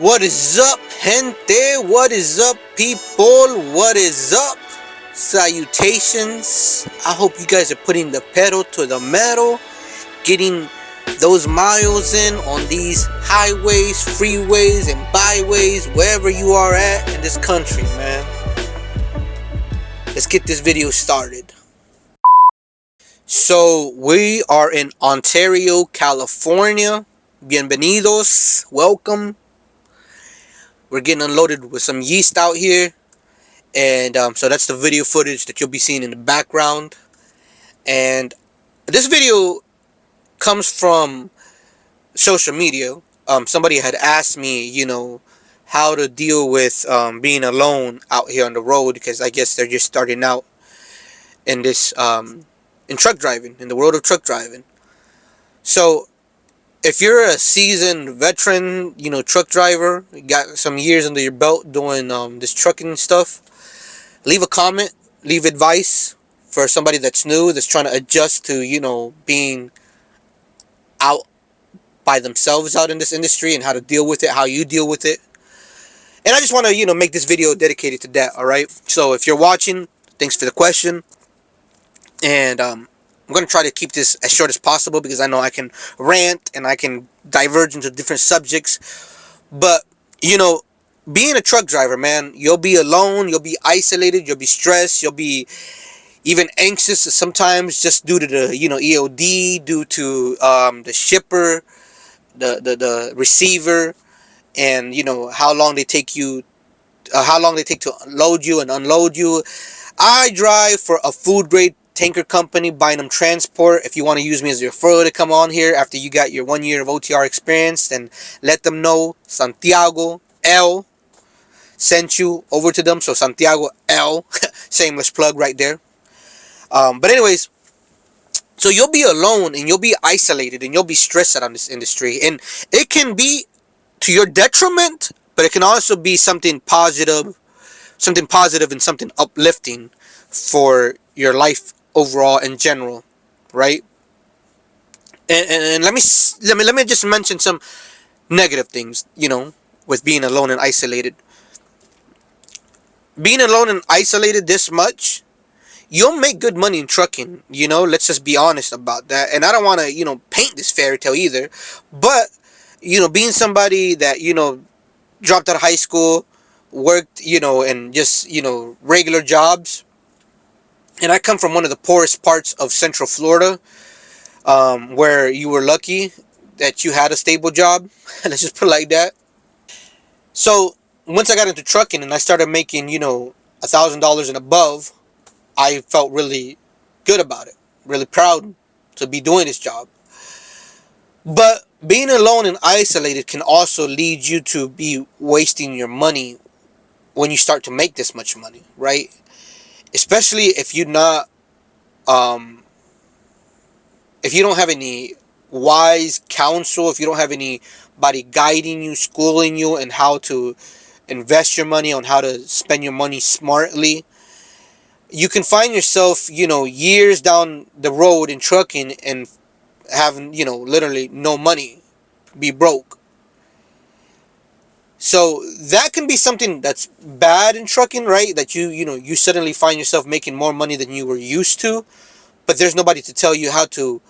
What is up, gente? What is up, people? What is up? Salutations. I hope you guys are putting the pedal to the metal, getting those miles in on these highways, freeways, and byways, wherever you are at in this country, man. Let's get this video started. So, we are in Ontario, California. Bienvenidos. Welcome. We're getting unloaded with some yeast out here. And so that's the video footage that you'll be seeing in the background. And this video comes from social media. Somebody had asked me, how to deal with being alone out here on the road, because I guess they're just starting out in this in truck driving, in the world of truck driving. So if you're a seasoned veteran, truck driver, you got some years under your belt doing this trucking stuff, leave a comment, leave advice for somebody that's new, that's trying to adjust to, being out by themselves out in this industry, and how to deal with it, how you deal with it. And I just want to, make this video dedicated to that, all right? So if you're watching, thanks for the question. And I'm going to try to keep this as short as possible, because I know I can rant and I can diverge into different subjects. But, being a truck driver, man, you'll be alone, you'll be isolated, you'll be stressed, you'll be even anxious sometimes, just due to the EOD, due to the shipper, the receiver, and how long they take to load you and unload you. I drive for a food grade tanker company, BYNUM Transport. If you want to use me as your referral to come on here after you got your 1 year of OTR experience, then let them know Santiago L sent you over to them. So Santiago L, shameless plug right there. But anyways, so you'll be alone and you'll be isolated and you'll be stressed out on this industry, and it can be to your detriment, but it can also be something positive and something uplifting for your life overall in general, right? And let me just mention some negative things, with being alone and isolated. Being alone and isolated this much, you'll make good money in trucking, let's just be honest about that. And I don't want to, paint this fairy tale either, but, being somebody that, dropped out of high school, worked, and just, regular jobs. And I come from one of the poorest parts of Central Florida, where you were lucky that you had a stable job. Let's just put it like that. So once I got into trucking and I started making, $1,000 and above, I felt really good about it, really proud to be doing this job. But being alone and isolated can also lead you to be wasting your money when you start to make this much money, right? Especially if you're not, if you don't have any wise counsel, if you don't have anybody guiding you, schooling you, and how to invest your money, on how to spend your money smartly, you can find yourself, years down the road in trucking and having, literally no money, be broke. So that can be something that's bad in trucking, right? That you suddenly find yourself making more money than you were used to, but there's nobody to tell you how to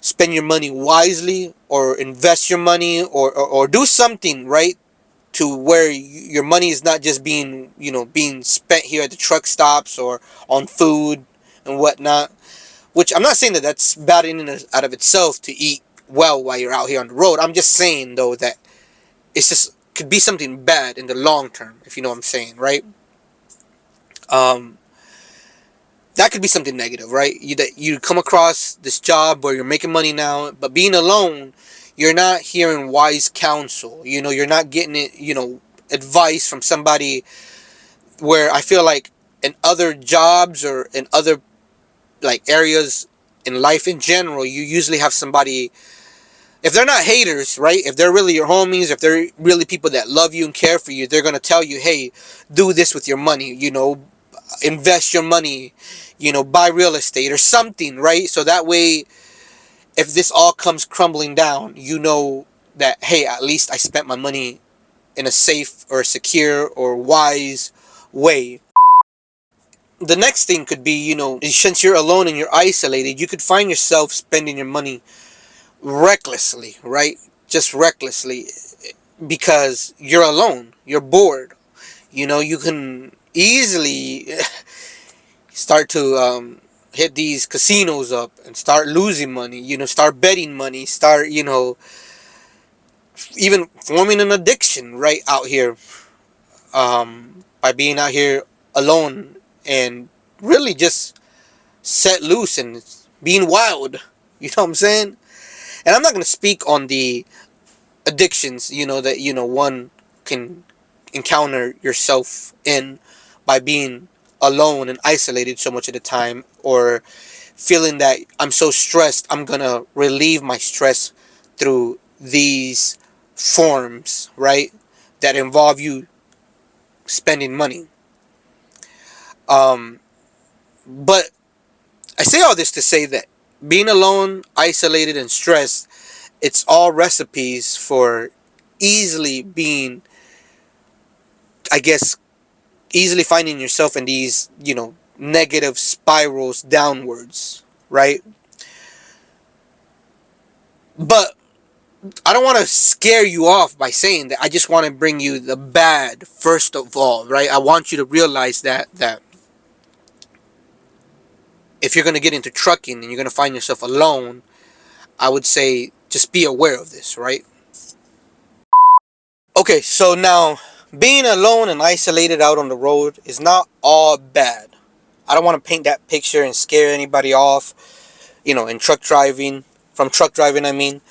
spend your money wisely, or invest your money, or do something, right? To where your money is not just being spent here at the truck stops or on food and whatnot. Which I'm not saying that that's bad in and out of itself, to eat well while you're out here on the road. I'm just saying though that it's just could be something bad in the long term, if you know what I'm saying, right? Um, that could be something negative, right? You come across this job where you're making money now, but being alone, you're not hearing wise counsel. You're not getting it, advice from somebody. Where I feel like in other jobs or in other like areas in life in general, you usually have somebody. If they're not haters, right? If they're really your homies, if they're really people that love you and care for you, they're gonna tell you, hey, do this with your money. Invest your money. Buy real estate or something, right? So that way, if this all comes crumbling down, that, hey, at least I spent my money in a safe or secure or wise way. The next thing could be, since you're alone and you're isolated, you could find yourself spending your money recklessly, right? Just recklessly, because you're alone, you're bored. You can easily start to hit these casinos up and start losing money, start betting money, start, even forming an addiction right out here, by being out here alone and really just set loose and being wild. You know what I'm saying? And I'm not going to speak on the addictions, that, one can encounter yourself in by being alone and isolated so much of the time, or feeling that I'm so stressed, I'm going to relieve my stress through these forms, right? That involve you spending money. Um, but I say all this to say that being alone, isolated, and stressed, it's all recipes for easily being, I guess, easily finding yourself in these, negative spirals downwards, right? But I don't want to scare you off by saying that. I just want to bring you the bad first of all, right? I want you to realize that if you're going to get into trucking and you're going to find yourself alone, I would say just be aware of this, right? Okay, so now being alone and isolated out on the road is not all bad. I don't want to paint that picture and scare anybody off, in truck driving. From truck driving, I mean,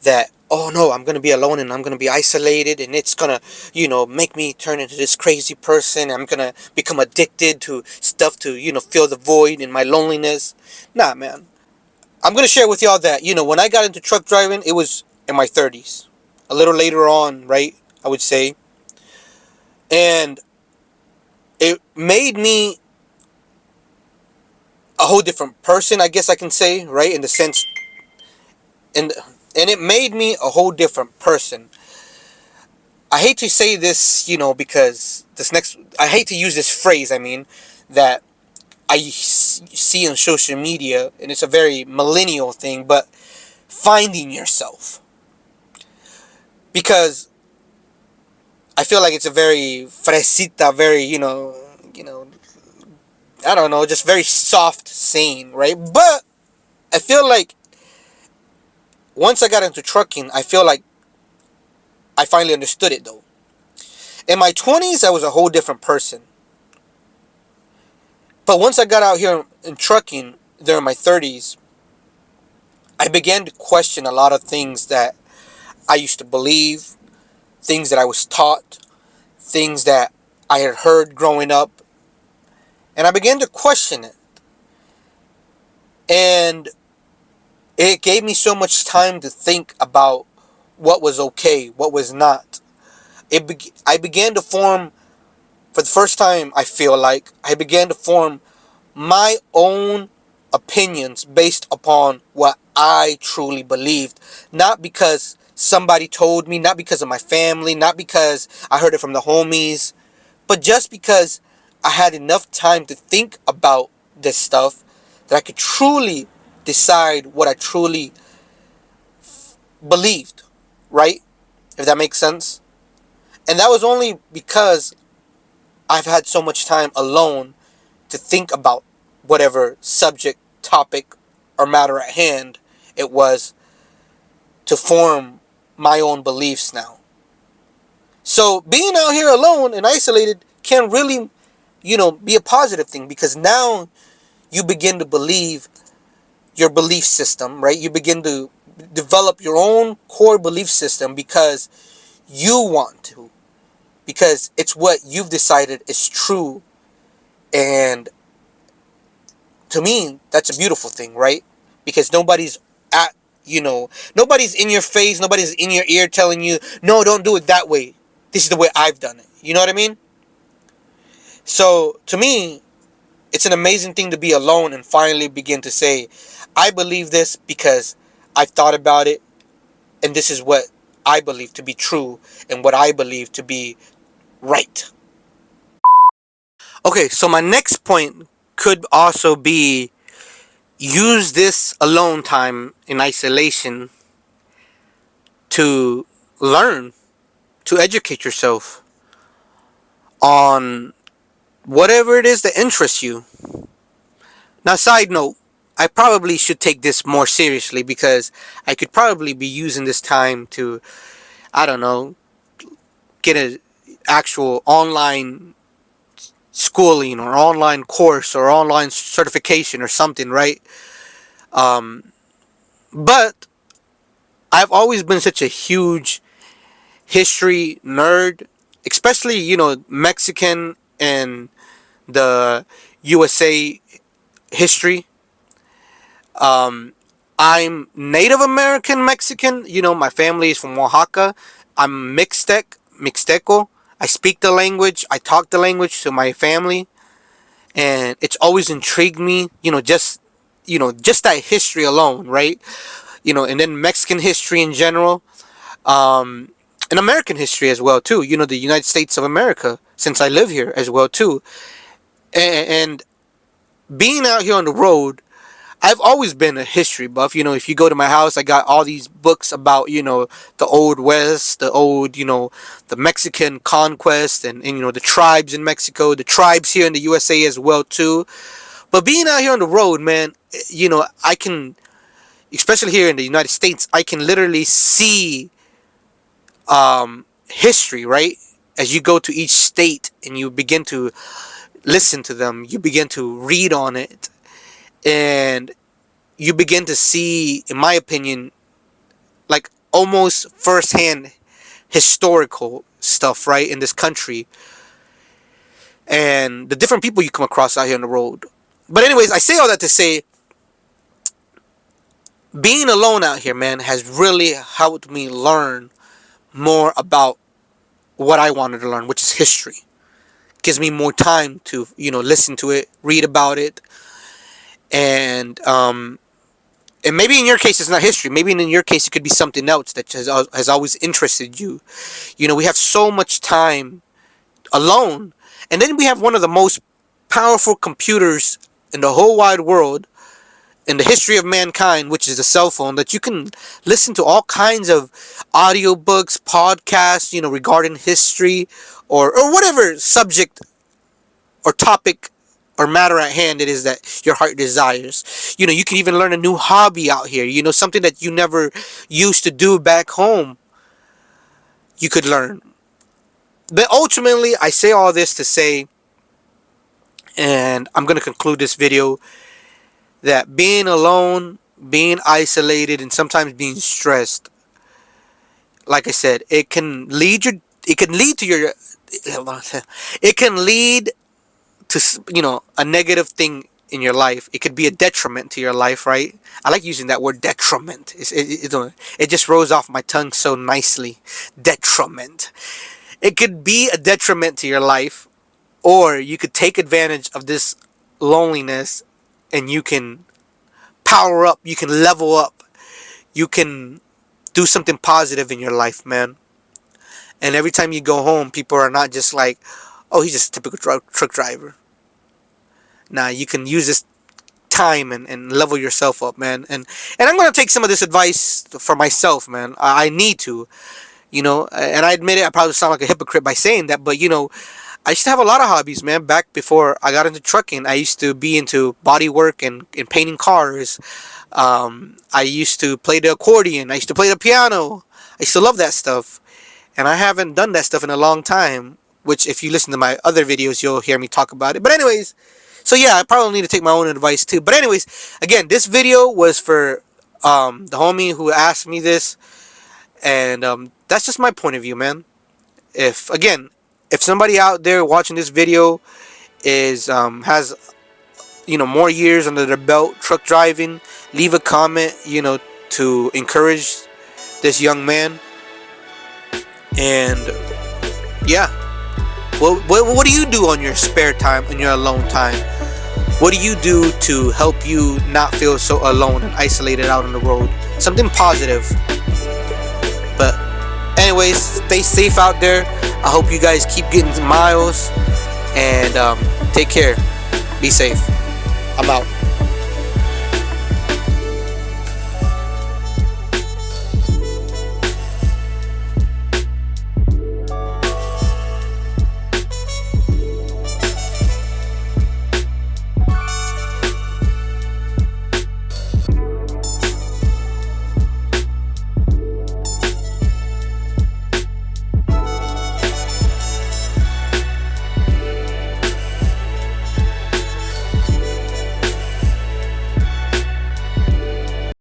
that, oh no, I'm going to be alone and I'm going to be isolated and it's going to, make me turn into this crazy person. I'm going to become addicted to stuff to, fill the void in my loneliness. Nah, man. I'm going to share with y'all that, when I got into truck driving, it was in my 30s. A little later on, right? I would say. And it made me a whole different person, I guess I can say, right? In the sense, and it made me a whole different person. I hate to say this, because I hate to use this phrase, I mean, that I see on social media, and it's a very millennial thing, but finding yourself. Because I feel like it's a very fresita, very, I don't know, just very soft saying, right? But I feel like once I got into trucking, I feel like I finally understood it though. In my 20s, I was a whole different person. But once I got out here in trucking during my 30s, I began to question a lot of things that I used to believe, things that I was taught, things that I had heard growing up. And I began to question it. And it gave me so much time to think about what was okay, what was not. I began to form, for the first time, I feel like, I began to form my own opinions based upon what I truly believed. Not because somebody told me, not because of my family, not because I heard it from the homies, but just because I had enough time to think about this stuff that I could truly decide what I truly believed, right? If that makes sense. And that was only because I've had so much time alone to think about whatever subject, topic, or matter at hand it was, to form my own beliefs now. So being out here alone and isolated can really, be a positive thing, because now you begin to believe your belief system, right? You begin to develop your own core belief system because you want to, because it's what you've decided is true. And to me, that's a beautiful thing, right? Because nobody's at, nobody's in your face, nobody's in your ear telling you, no, don't do it that way. This is the way I've done it. You know what I mean? So to me, it's an amazing thing to be alone and finally begin to say, I believe this because I've thought about it, and this is what I believe to be true and what I believe to be right. Okay, so my next point could also be use this alone time in isolation to learn, to educate yourself on whatever it is that interests you. Now, side note, I probably should take this more seriously because I could probably be using this time to, I don't know, get an actual online schooling or online course or online certification or something, right? Um, but I've always been such a huge history nerd, especially, Mexican and the USA history. Um, I'm Native American Mexican. My family is from Oaxaca. I'm Mixteco. I speak the language. I talk the language to my family, and it's always intrigued me. Just that history alone, right? And then Mexican history in general, and American history as well too. The United States of America, since I live here as well too, and being out here on the road, I've always been a history buff. If you go to my house, I got all these books about, the old West, the Mexican conquest and the tribes in Mexico, the tribes here in the USA as well too. But being out here on the road, man, I can, especially here in the United States, I can literally see history, right? As you go to each state and you begin to listen to them, you begin to read on it, and you begin to see, in my opinion, like almost firsthand historical stuff, right, in this country, and the different people you come across out here on the road. But anyways, I say all that to say, being alone out here, man, has really helped me learn more about what I wanted to learn, which is history. Gives me more time to, listen to it, read about it, and maybe in your case it's not history. Maybe in your case it could be something else that has always interested you. We have so much time alone, and then we have one of the most powerful computers in the whole wide world, in the history of mankind, which is the cell phone, that you can listen to all kinds of audiobooks, podcasts, regarding history or whatever subject or topic or matter at hand it is that your heart desires. You can even learn a new hobby out here, something that you never used to do back home. You could learn. But ultimately, I say all this to say, and I'm going to conclude this video, that being alone, being isolated, and sometimes being stressed, like I said, it can lead to your it can lead to, a negative thing in your life. It could be a detriment to your life, right? I like using that word detriment. It just rolls off my tongue so nicely. Detriment. It could be a detriment to your life, or you could take advantage of this loneliness and you can power up, you can level up, you can do something positive in your life, man. And every time you go home, people are not just like, oh, he's just a typical truck driver. Nah, you can use this time and level yourself up, man. And I'm going to take some of this advice for myself, man. I need to, and I admit it, I probably sound like a hypocrite by saying that, but, I used to have a lot of hobbies, man. Back before I got into trucking, I used to be into body work and painting cars. I used to play the accordion. I used to play the piano. I used to love that stuff. And I haven't done that stuff in a long time, which if you listen to my other videos, you'll hear me talk about it. But anyways, so yeah, I probably need to take my own advice too. But anyways, again, this video was for the homie who asked me this. And that's just my point of view, man. If somebody out there watching this video has more years under their belt truck driving, leave a comment, to encourage this young man. And yeah, what do you do on your spare time, in your alone time? What do you do to help you not feel so alone and isolated out on the road? Something positive. But anyways, stay safe out there. I hope you guys keep getting miles, and take care. Be safe. I'm out.